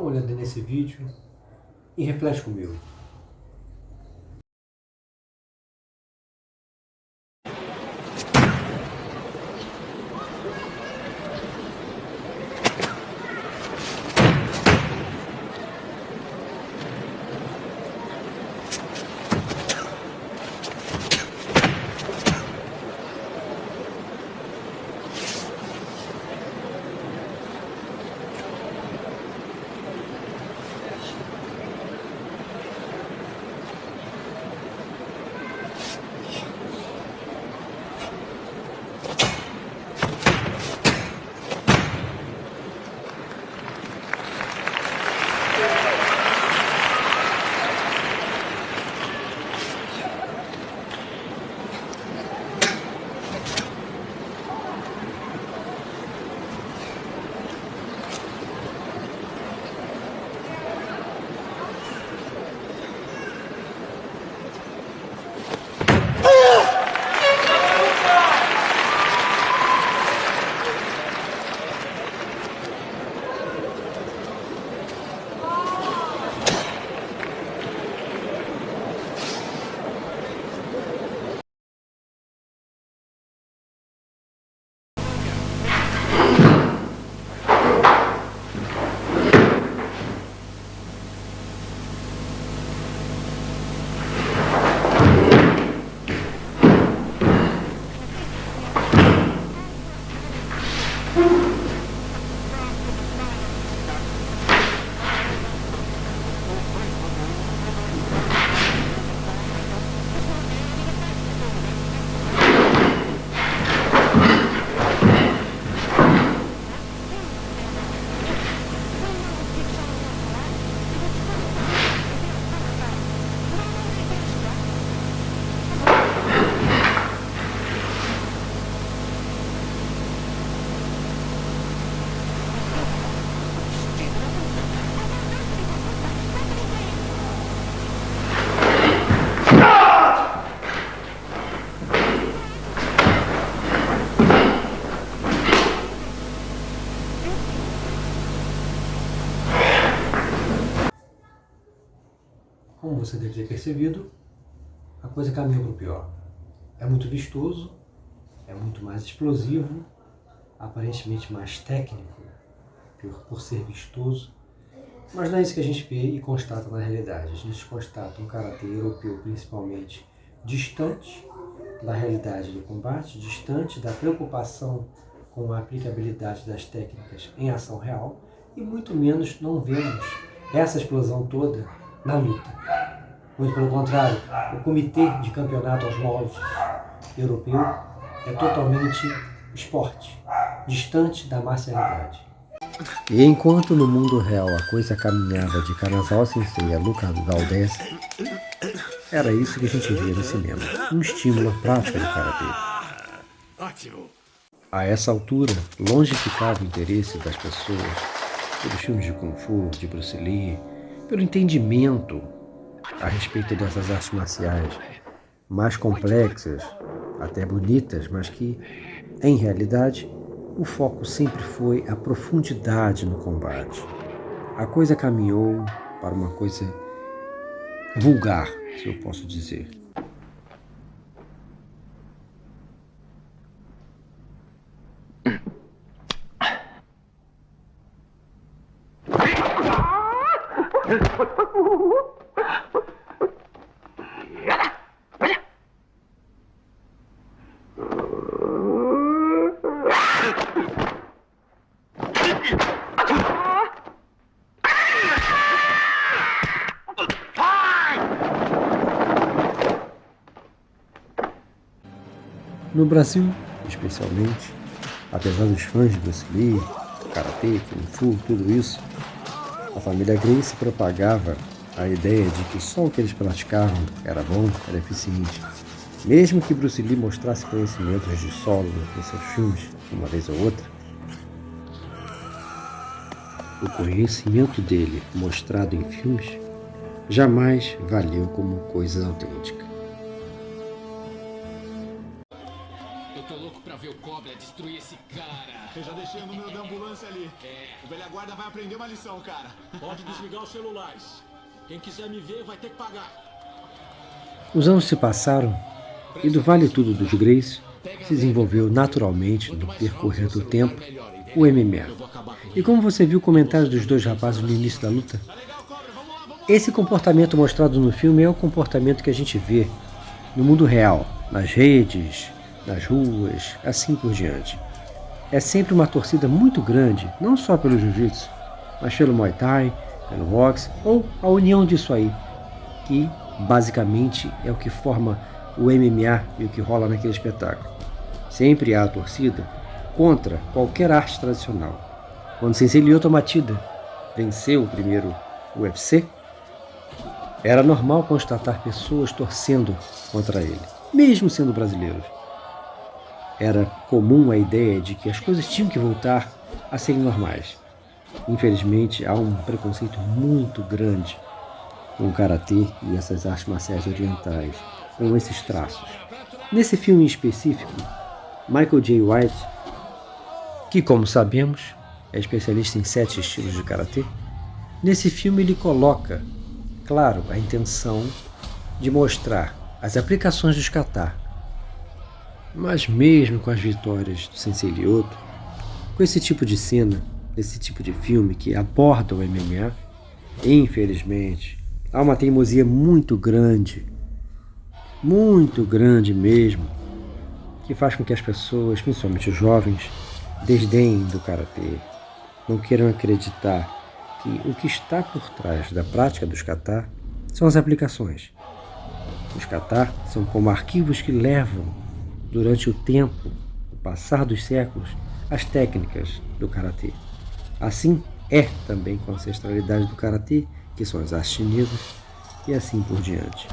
uma olhada nesse vídeo e reflete comigo. Como você deve ter percebido, a coisa caminhou para o pior. É muito vistoso, é muito mais explosivo, aparentemente mais técnico por ser vistoso, mas não é isso que a gente vê e constata na realidade. A gente constata um karatê europeu principalmente distante da realidade do combate, distante da preocupação com a aplicabilidade das técnicas em ação real, e muito menos não vemos essa explosão toda na luta. Muito pelo contrário, o comitê de campeonato aos moldes europeu é totalmente esporte, distante da marcialidade. E enquanto no mundo real a coisa caminhava de Kanazawa Sensei a Luca Valdez, era isso que a gente via no cinema, um estímulo à prática do karatê. A essa altura, longe ficava o interesse das pessoas pelos filmes de Kung Fu, de Bruce Lee, pelo entendimento a respeito dessas artes marciais mais complexas, até bonitas, mas que, em realidade, o foco sempre foi a profundidade no combate. A coisa caminhou para uma coisa vulgar, se eu posso dizer. No Brasil, especialmente, apesar dos fãs de Bruce Lee, Karatê, Kung Fu, tudo isso, a família Gracie propagava a ideia de que só o que eles praticavam era bom, era eficiente. Mesmo que Bruce Lee mostrasse conhecimentos de solo nos seus filmes, uma vez ou outra, o conhecimento dele mostrado em filmes jamais valeu como coisa autêntica. Eu tô louco pra ver o Cobra destruir esse cara. Eu já deixei o número da ambulância ali. O velha guarda vai aprender uma lição, cara. Pode desligar os celulares. Quem quiser me ver vai ter que pagar. Os anos se passaram e do Vale Tudo dos Greys se desenvolveu naturalmente no percorrer do tempo o MMA. E como você viu o comentário dos dois rapazes no início da luta, esse comportamento mostrado no filme é o comportamento que a gente vê no mundo real, nas redes, nas ruas, assim por diante. É sempre uma torcida muito grande, não só pelo jiu-jitsu, mas pelo Muay Thai, pelo boxe, ou a união disso aí, que basicamente é o que forma o MMA e o que rola naquele espetáculo. Sempre há a torcida contra qualquer arte tradicional. Quando Sensei Lyoto Machida venceu o primeiro UFC, era normal constatar pessoas torcendo contra ele, mesmo sendo brasileiros. Era comum a ideia de que as coisas tinham que voltar a serem normais. Infelizmente, há um preconceito muito grande com o karatê e essas artes marciais orientais, com esses traços. Nesse filme em específico, Michael Jai White, que como sabemos é especialista em 7 estilos de karatê, nesse filme ele coloca, claro, a intenção de mostrar as aplicações dos kata. Mas mesmo com as vitórias do Sensei Lyoto, com esse tipo de cena, esse tipo de filme que aborda o MMA, infelizmente, há uma teimosia muito grande mesmo, que faz com que as pessoas, principalmente os jovens, desdenhem do karatê, não queiram acreditar que o que está por trás da prática dos kata são as aplicações. Os kata são como arquivos que levam, durante o tempo, o passar dos séculos, as técnicas do karatê. Assim é também com a ancestralidade do karatê, que são as artes chinesas, e assim por diante.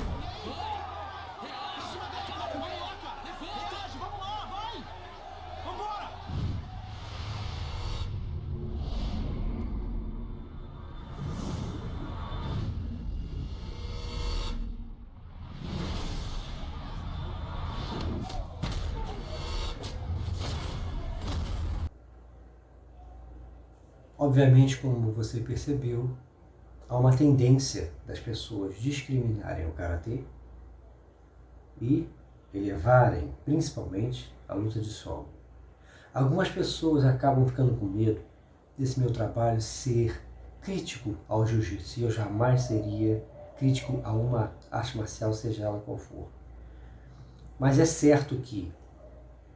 Obviamente, como você percebeu, há uma tendência das pessoas discriminarem o karatê e elevarem, principalmente, a luta de solo. Algumas pessoas acabam ficando com medo desse meu trabalho ser crítico ao jiu-jitsu, e eu jamais seria crítico a uma arte marcial, seja ela qual for. Mas é certo que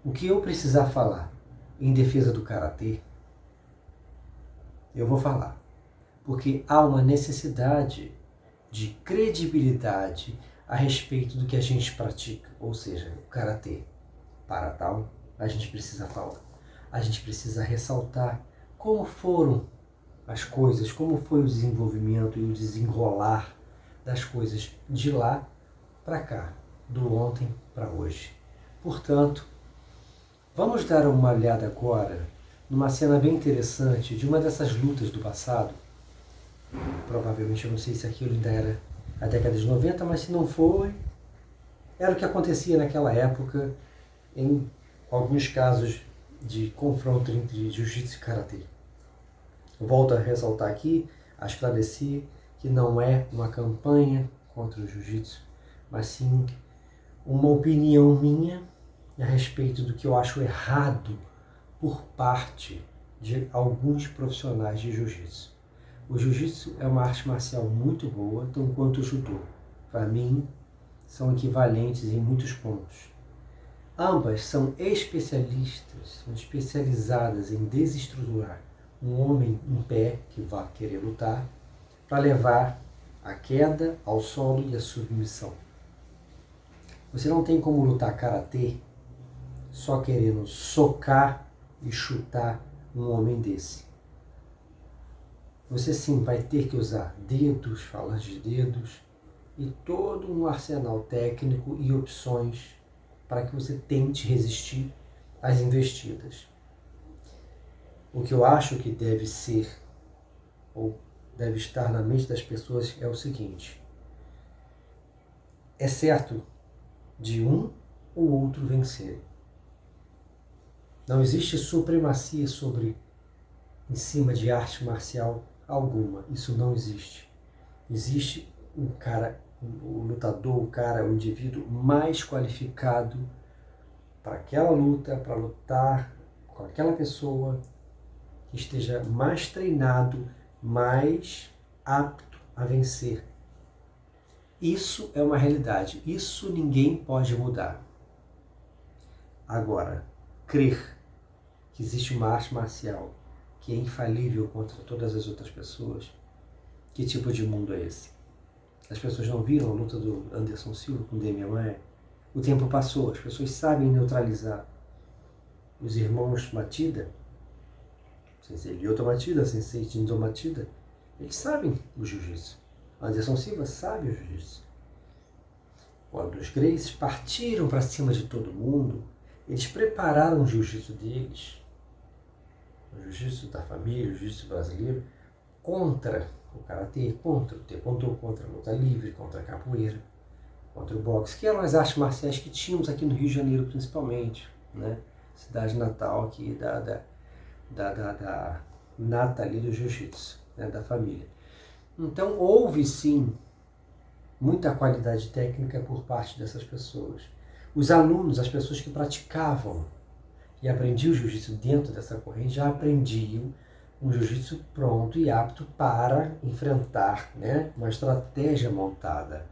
o que eu precisar falar em defesa do karatê, eu vou falar, porque há uma necessidade de credibilidade a respeito do que a gente pratica, ou seja, o karatê. Para tal, a gente precisa falar, a gente precisa ressaltar como foram as coisas, como foi o desenvolvimento e o desenrolar das coisas de lá para cá, do ontem para hoje. Portanto, vamos dar uma olhada agora numa cena bem interessante de uma dessas lutas do passado. Provavelmente, eu não sei se aquilo ainda era a década de 90, mas se não foi, era o que acontecia naquela época em alguns casos de confronto entre jiu-jitsu e karatê. Volto a ressaltar aqui, a esclarecer que não é uma campanha contra o jiu-jitsu, mas sim uma opinião minha a respeito do que eu acho errado por parte de alguns profissionais de jiu-jitsu. O jiu-jitsu é uma arte marcial muito boa, tão quanto o judô. Para mim, são equivalentes em muitos pontos. Ambas são especialistas, são especializadas em desestruturar um homem em pé que vá querer lutar, para levar a queda ao solo e a submissão. Você não tem como lutar karatê só querendo socar e chutar um homem desse. Você sim vai ter que usar dedos, falas de dedos e todo um arsenal técnico e opções para que você tente resistir às investidas. O que eu acho que deve ser, ou deve estar na mente das pessoas é o seguinte: é certo de um ou outro vencer. Não existe supremacia em cima de arte marcial alguma. Isso não existe. Existe um cara, o lutador, o indivíduo mais qualificado para aquela luta, para lutar com aquela pessoa que esteja mais treinado, mais apto a vencer. Isso é uma realidade. Isso ninguém pode mudar. Agora, crer que existe uma arte marcial que é infalível contra todas as outras pessoas, que tipo de mundo é esse? As pessoas não viram a luta do Anderson Silva com Demian Maia? O tempo passou, as pessoas sabem neutralizar. Os irmãos Matida, Sensei Lyoto Matida, Sensei Jinzo Matida, eles sabem o jiu-jitsu. Anderson Silva sabe o jiu-jitsu. Quando os Gracies partiram para cima de todo mundo, eles prepararam o jiu-jitsu deles, o jiu-jitsu da família, o jiu-jitsu brasileiro, contra o karatê, contra o taekwondo, contra a luta livre, contra a capoeira, contra o boxe, que eram as artes marciais que tínhamos aqui no Rio de Janeiro principalmente, né? Cidade natal aqui da nata ali do jiu-jitsu, né? Da família. Então houve sim muita qualidade técnica por parte dessas pessoas. Os alunos, as pessoas que praticavam e aprendiam o jiu-jitsu dentro dessa corrente, já aprendiam um jiu-jitsu pronto e apto para enfrentar, né, uma estratégia montada.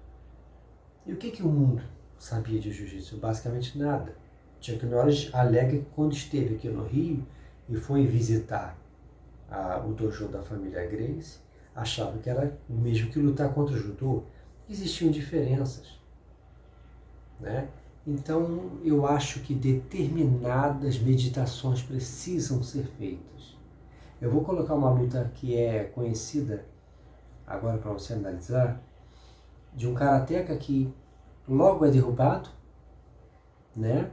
E o que o mundo sabia de jiu-jitsu? Basicamente nada. Chuck Norris alega que quando esteve aqui no Rio e foi visitar o dojo da família Gracie, achava que era o mesmo que lutar contra o judô. Existiam diferenças, né? Então, eu acho que determinadas meditações precisam ser feitas. Eu vou colocar uma luta que é conhecida, agora para você analisar, de um karateca que logo é derrubado, né?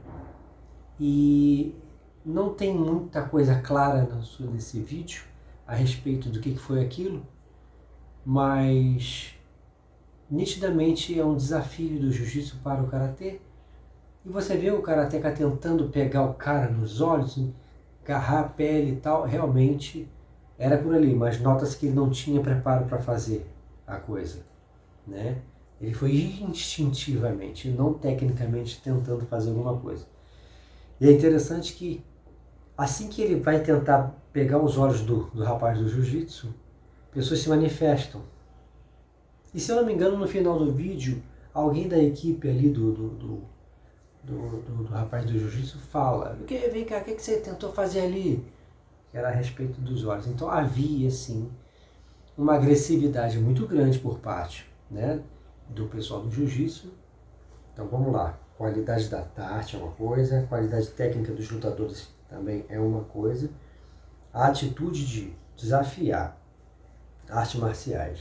E não tem muita coisa clara nesse vídeo a respeito do que foi aquilo, mas nitidamente é um desafio do jiu-jitsu para o karatê. E você vê o karateka tentando pegar o cara nos olhos, agarrar a pele e tal, realmente era por ali, mas nota-se que ele não tinha preparo para fazer a coisa, né? Ele foi instintivamente, não tecnicamente, tentando fazer alguma coisa. E é interessante que assim que ele vai tentar pegar os olhos do rapaz do jiu-jitsu, pessoas se manifestam. E se eu não me engano, no final do vídeo, alguém da equipe ali do rapaz do jiu-jitsu fala: vem cá, o que você tentou fazer ali? Que era a respeito dos olhos. Então havia, sim, uma agressividade muito grande por parte, né, do pessoal do jiu-jitsu. Então vamos lá, qualidade da arte é uma coisa, qualidade técnica dos lutadores também é uma coisa, a atitude de desafiar artes marciais,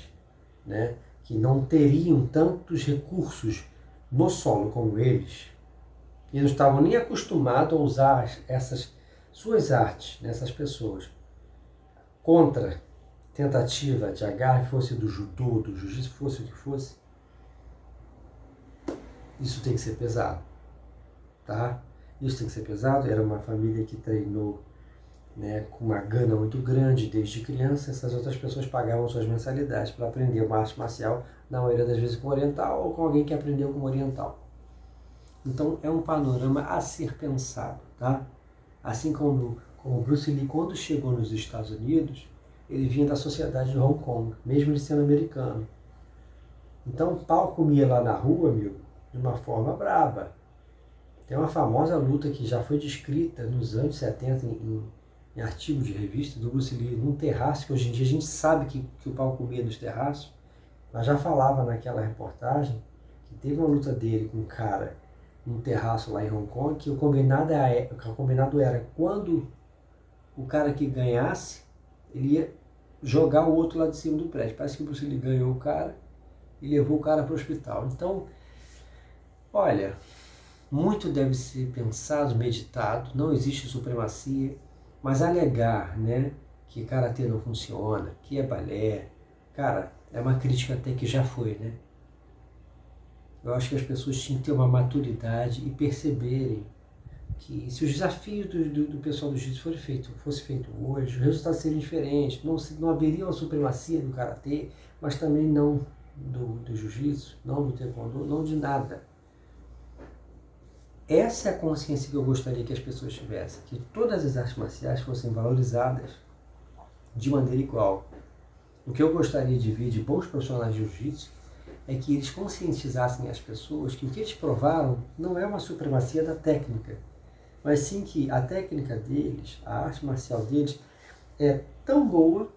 né, que não teriam tantos recursos no solo como eles, e não estavam nem acostumados a usar essas suas artes nessas pessoas, contra tentativa de agarre, fosse do judô, do jiu-jitsu, fosse o que fosse, isso tem que ser pesado, tá? Isso tem que ser pesado. Era uma família que treinou, né, com uma gana muito grande desde criança. Essas outras pessoas pagavam suas mensalidades para aprender uma arte marcial, na maioria das vezes com oriental ou com alguém que aprendeu com oriental. Então é um panorama a ser pensado, tá? Assim como o Bruce Lee, quando chegou nos Estados Unidos, ele vinha da sociedade de Hong Kong, mesmo ele sendo americano. Então o pau comia lá na rua, amigo, de uma forma braba. Tem uma famosa luta que já foi descrita nos anos 70 em artigo de revista do Bruce Lee, num terraço, que hoje em dia a gente sabe que o pau comia nos terraços, mas já falava naquela reportagem que teve uma luta dele com um cara num terraço lá em Hong Kong, que o combinado era quando o cara que ganhasse, ele ia jogar o outro lá de cima do prédio. Parece que o Bruce Lee ganhou o cara e levou o cara para o hospital. Então, olha, muito deve ser pensado, meditado, não existe supremacia, mas alegar, né, que karatê não funciona, que é balé, cara, é uma crítica até que já foi, né? Eu acho que as pessoas tinham que ter uma maturidade e perceberem que se os desafios do pessoal do jiu-jitsu fosse feito hoje, os resultados seriam diferentes, não haveria uma supremacia do karatê, mas também não do jiu-jitsu, não do taekwondo, não de nada. Essa é a consciência que eu gostaria que as pessoas tivessem, que todas as artes marciais fossem valorizadas de maneira igual. O que eu gostaria de ver de bons profissionais de jiu-jitsu é que eles conscientizassem as pessoas que o que eles provaram não é uma supremacia da técnica, mas sim que a técnica deles, a arte marcial deles, é tão boa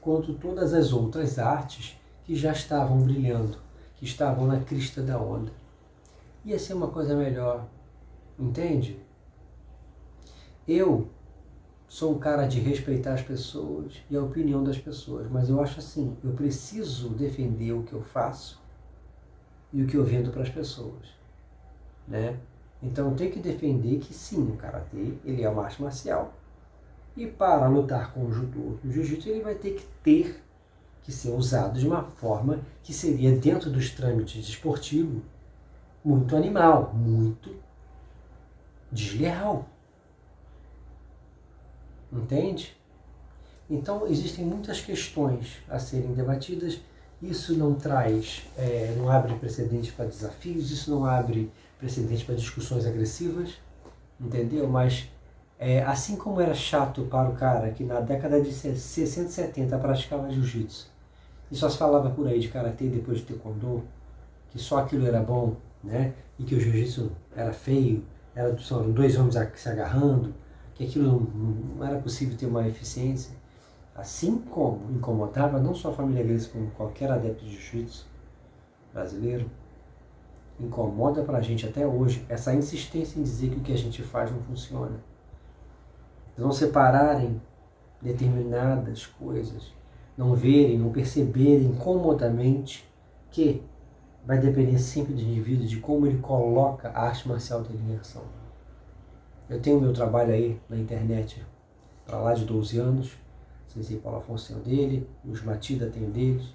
quanto todas as outras artes que já estavam brilhando, que estavam na crista da onda. Ia ser uma coisa melhor, entende? Eu sou um cara de respeitar as pessoas e a opinião das pessoas, mas eu acho assim, eu preciso defender o que eu faço e o que eu vendo para as pessoas, né? Então eu tenho que defender que sim, o karatê ele é uma arte marcial e para lutar com o judô e o jiu-jitsu ele vai ter que ser usado de uma forma que seria dentro dos trâmites esportivos muito animal, muito desleal. Entende? Então existem muitas questões a serem debatidas. Isso não não abre precedente para desafios, isso não abre precedente para discussões agressivas, entendeu? Mas assim como era chato para o cara que na década de 60 e 70 praticava jiu-jitsu e só se falava por aí de karatê depois de taekwondo, que só aquilo era bom, né? E que o jiu-jitsu era feio, eram dois homens se agarrando, que aquilo não era possível ter uma eficiência, assim como incomodava não só a família Gracie, como qualquer adepto de jiu-jitsu brasileiro, incomoda pra gente até hoje essa insistência em dizer que o que a gente faz não funciona. Eles não separarem determinadas coisas, não verem, não perceberem comodamente que vai depender sempre do indivíduo, de como ele coloca a arte marcial dele em ação. Eu tenho meu trabalho aí na internet para lá de 12 anos, Sensei Paulo Afonso tem o dele, os Matida tem o deles.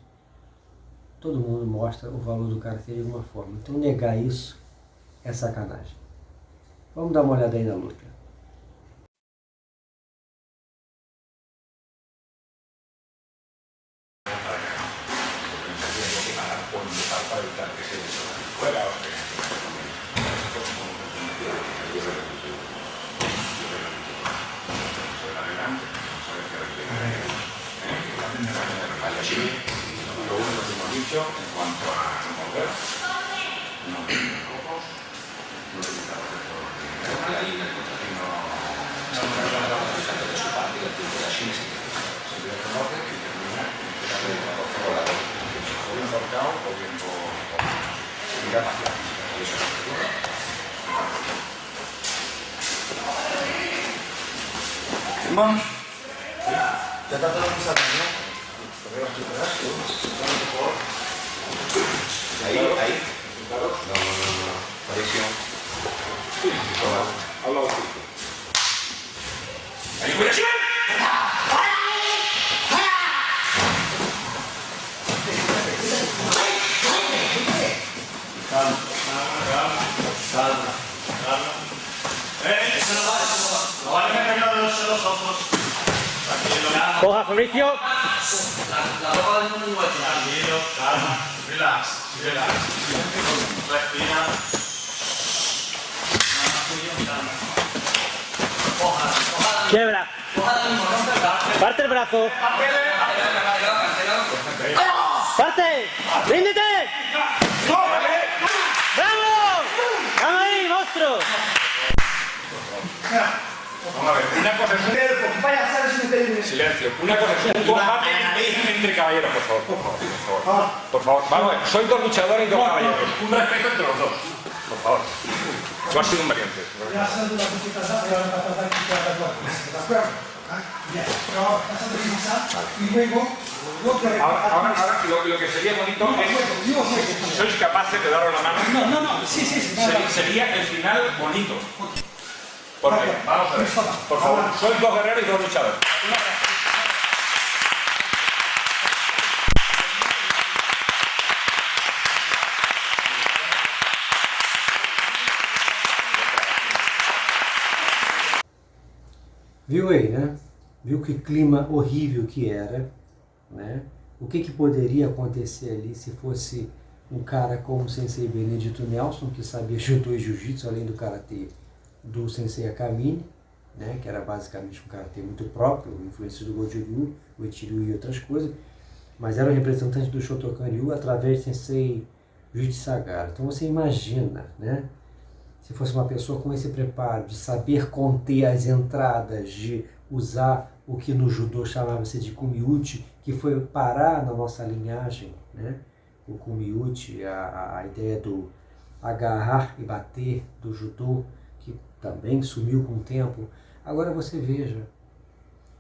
Todo mundo mostra o valor do karatê de alguma forma. Então negar isso é sacanagem. Vamos dar uma olhada aí na luta. Lo único que hemos dicho en cuanto a no mover, no tener ojos, no utilizar ahí en el contratino de su parte, el tiempo de la China se reconoce y termina en este caso por volador, o bien por cao o bien por incapacidad física. Y eso es lo que ocurre. Vamos. Ya está todo pensado, ¿no? Ahí. No. Presión. Habla así. Ahí, fuera, chival. Calma. Eso no vale. No vale que tenga los ojos. Coja, Fabricio. La ropa del mundo igual. Tranquilo, calma, relax. Respira. Quiebra. Parte el brazo. Parte. ¡Ríndete! ¡Bravo! ¡Vamos ahí, monstruo! Vamos a ver, una cosa es silencio. Una cosa es un combate entre caballeros, por favor. Vamos a ver, sois dos luchadores y dos caballeros. Un respeto entre los dos. Por favor. Tú has sido un valiente. Ahora lo que sería bonito es si sois capaces de daros la mano. No, sí. Sería el final bonito. Porque, vamos a ver, por favor, sois dos guerreros y dos luchadores. Viu aí, né? Viu que clima horrível que era, né? O que poderia acontecer ali se fosse um cara como o Sensei Benedito Nelson, que sabia judô e jiu-jitsu, além do karatê do Sensei Akamine, né? Que era basicamente um karatê muito próprio, influência do Goju-ryu, o Ichi-ryu e outras coisas, mas era o representante do Shotokan-ryu através do Sensei Yuji Sagara. Então você imagina, né? Se fosse uma pessoa com esse preparo de saber conter as entradas, de usar o que no judô chamava-se de kumiuchi, que foi parar na nossa linhagem, né? O kumiuchi, a ideia do agarrar e bater do judô, que também sumiu com o tempo. Agora você veja,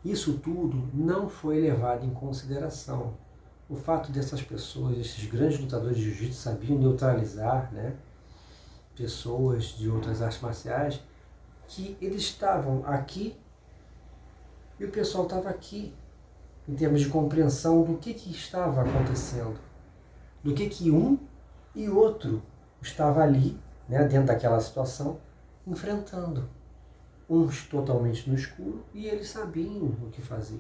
isso tudo não foi levado em consideração. O fato dessas pessoas, esses grandes lutadores de jiu-jitsu, sabiam neutralizar, né, pessoas de outras artes marciais, que eles estavam aqui e o pessoal estava aqui, em termos de compreensão do que estava acontecendo, do que um e outro estava ali, né, dentro daquela situação, enfrentando. Uns totalmente no escuro e eles sabiam o que fazer.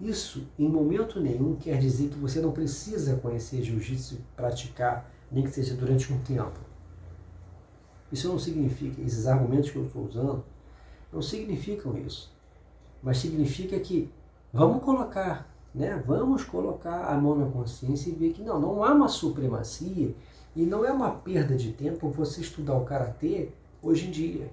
Isso, em momento nenhum, quer dizer que você não precisa conhecer jiu-jitsu e praticar, nem que seja durante um tempo. Isso não significa, esses argumentos que eu estou usando, não significam isso. Mas significa que vamos colocar, né? Vamos colocar a mão na consciência e ver que não há uma supremacia e não é uma perda de tempo você estudar o karatê hoje em dia.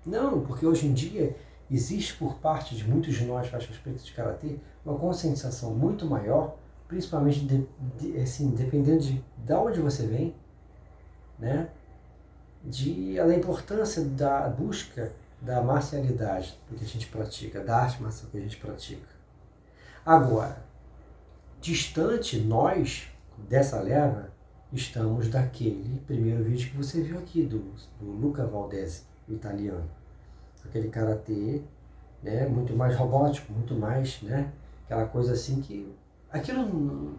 Não, porque hoje em dia existe por parte de muitos de nós faixas pretas de karatê uma conscientização muito maior, principalmente assim, dependendo de onde você vem, né? Da importância da busca da marcialidade do que a gente pratica, da arte marcial que a gente pratica. Agora, distante nós dessa leva, estamos daquele primeiro vídeo que você viu aqui, do Luca Valdesi, o italiano. Aquele karatê, né, muito mais robótico, muito mais, né, aquela coisa assim que... Aquilo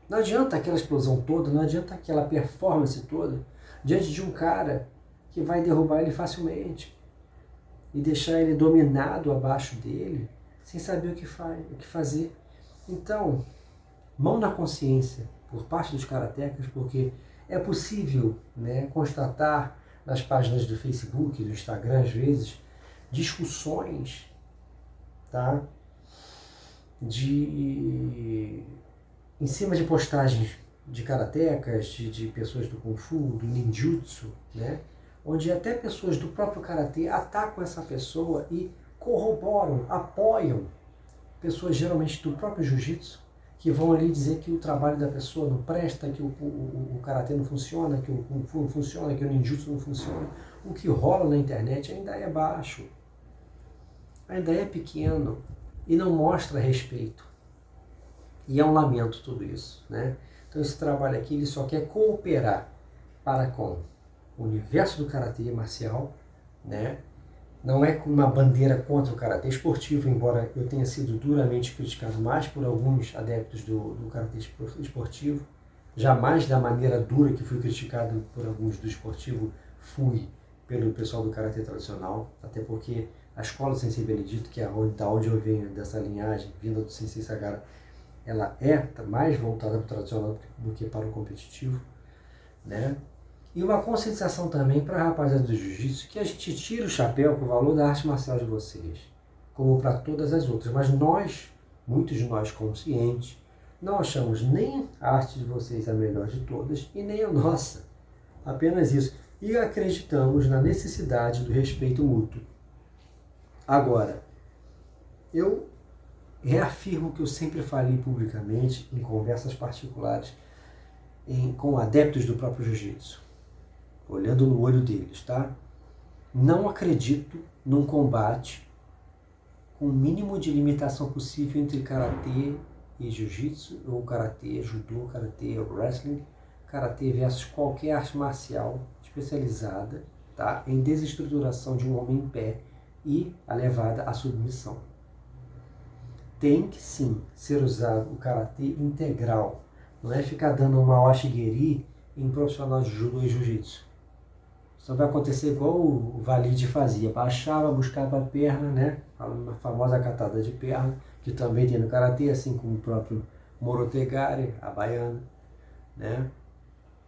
não adianta aquela explosão toda, não adianta aquela performance toda, diante de um cara que vai derrubar ele facilmente e deixar ele dominado abaixo dele, sem saber o que fazer. Então, mão na consciência por parte dos karatecas, porque é possível, né, constatar nas páginas do Facebook, do Instagram, às vezes, discussões, tá, em cima de postagens de karatecas, de pessoas do Kung Fu, do Ninjutsu, né, onde até pessoas do próprio karatê atacam essa pessoa e corroboram, apoiam pessoas geralmente do próprio jiu-jitsu, que vão ali dizer que o trabalho da pessoa não presta, que o karatê não funciona, que o Kung Fu não funciona, que o ninjutsu não funciona. O que rola na internet ainda é baixo, ainda é pequeno e não mostra respeito. E é um lamento tudo isso, né? Então esse trabalho aqui ele só quer cooperar para com o universo do karatê marcial, né? Não é uma bandeira contra o karatê esportivo, embora eu tenha sido duramente criticado mais por alguns adeptos do karatê esportivo. Jamais da maneira dura que fui criticado por alguns do esportivo fui pelo pessoal do karatê tradicional, até porque a escola do Sensei Benedito, que é da onde eu venho, dessa linhagem, vinda do Sensei Sagara, ela é mais voltada para o tradicional do que para o competitivo, né? E uma conscientização também para a rapaziada do jiu-jitsu, que a gente tira o chapéu para o valor da arte marcial de vocês, como para todas as outras. Mas nós, muitos de nós conscientes, não achamos nem a arte de vocês a melhor de todas e nem a nossa. Apenas isso. E acreditamos na necessidade do respeito mútuo. Agora, eu reafirmo que eu sempre falei publicamente, em conversas particulares, com adeptos do próprio jiu-jitsu, olhando no olho deles, tá? Não acredito num combate com o mínimo de limitação possível entre karatê e jiu-jitsu, ou karatê, judô, karatê, wrestling, karatê versus qualquer arte marcial especializada, tá? Em desestruturação de um homem em pé e a levada à submissão. Tem que sim ser usado o karatê integral, não é ficar dando uma oshigeri em profissional de judô e jiu-jitsu. Só vai acontecer igual o Valide fazia, baixava, buscava a perna, né? Uma famosa catada de perna, que também tem no Karatê, assim como o próprio Morotegari, a baiana, né?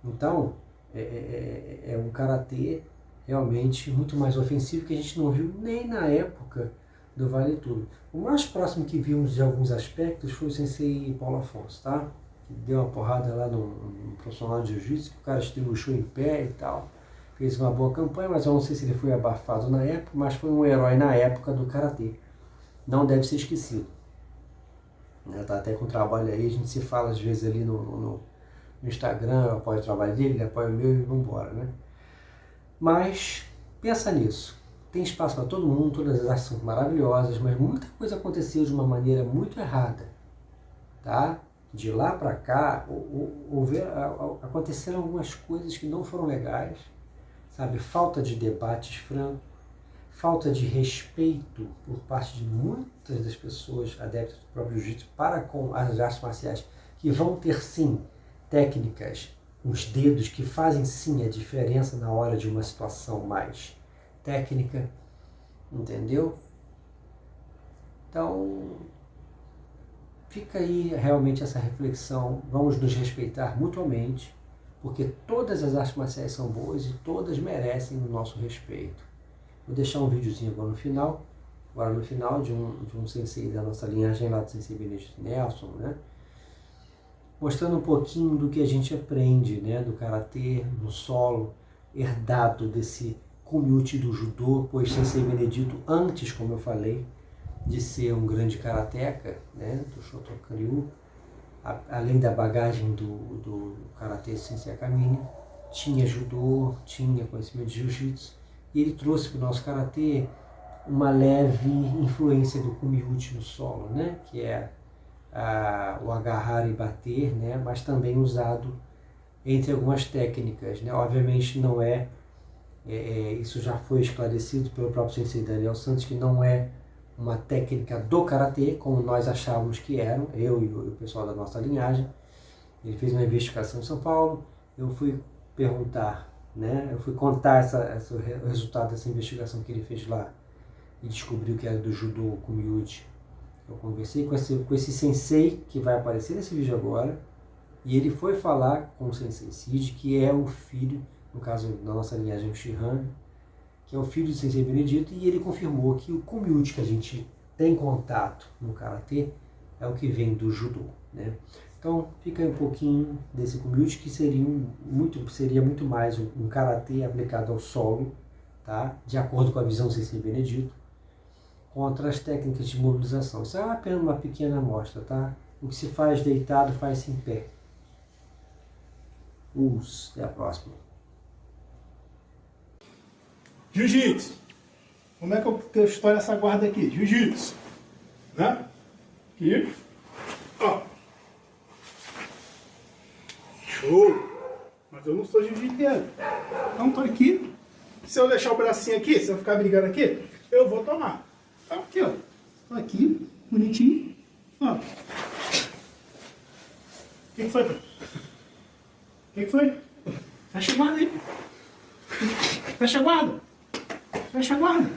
Então, é um Karatê realmente muito mais ofensivo que a gente não viu nem na época do Vale Tudo. O mais próximo que vimos de alguns aspectos foi o Sensei Paulo Afonso, tá? Que deu uma porrada lá no profissional de jiu-jitsu, que o cara estribuchou em pé e tal. Fez uma boa campanha, mas eu não sei se ele foi abafado na época, mas foi um herói na época do Karatê. Não deve ser esquecido. Tá até com o trabalho aí, a gente se fala às vezes ali no Instagram, eu apoio o trabalho dele, ele apoia o meu e vamos embora, né? Mas pensa nisso. Tem espaço para todo mundo, todas as artes são maravilhosas, mas muita coisa aconteceu de uma maneira muito errada, tá? De lá para cá, aconteceram algumas coisas que não foram legais, sabe? Falta de debates francos, falta de respeito por parte de muitas das pessoas adeptas do próprio jiu-jitsu para com as artes marciais, que vão ter sim técnicas, os dedos que fazem sim a diferença na hora de uma situação mais técnica, entendeu? Então, fica aí realmente essa reflexão, vamos nos respeitar mutuamente, porque todas as artes marciais são boas e todas merecem o nosso respeito. Vou deixar um videozinho agora no final de um sensei da nossa linhagem lá do Sensei Benedito Nelson, né? Mostrando um pouquinho do que a gente aprende, né? Do Karatê, no solo, herdado desse Kumyuchi do judô, pois Sensei Benedito, antes, como eu falei, de ser um grande karateca, né, do Shotokan-ryu, além da bagagem do Karatê Sensei Akamine, tinha judô, tinha conhecimento de jiu-jitsu, e ele trouxe para o nosso Karatê uma leve influência do Kumyuchi no solo, né, que é o agarrar e bater, né, mas também usado entre algumas técnicas, né. Obviamente não isso já foi esclarecido pelo próprio Sensei Daniel Santos, que não é uma técnica do Karatê, como nós achávamos que eram, eu e o pessoal da nossa linhagem. Ele fez uma investigação em São Paulo, eu fui perguntar, né, eu fui contar o resultado dessa investigação que ele fez lá, e descobriu que era do judô Kumyuchi. Eu conversei com esse sensei, que vai aparecer nesse vídeo agora, e ele foi falar com o Sensei Cid, que é o filho, no caso da nossa linhagem Shihan, que é o filho do Sensei Benedito, e ele confirmou que o Kumyuchi que a gente tem contato no Karatê é o que vem do judô, né? Então fica aí um pouquinho desse Kumyuchi, que seria muito mais um Karatê aplicado ao solo, tá? De acordo com a visão do Sensei Benedito, contra as técnicas de mobilização. Isso é apenas uma pequena amostra, tá? O que se faz deitado, faz-se em pé. Até a próxima. Jiu-jitsu. Como é que eu estouro essa guarda aqui? Jiu-jitsu. Né? Aqui. Ó. Show. Mas eu não sou jiu-jiteiro. Então tô aqui. Se eu deixar o bracinho aqui, se eu ficar brigando aqui, eu vou tomar. Então aqui, ó. Tô aqui, bonitinho. Ó. O que foi? O que foi? Fecha a guarda aí. Fecha a guarda. Fecha a guarda.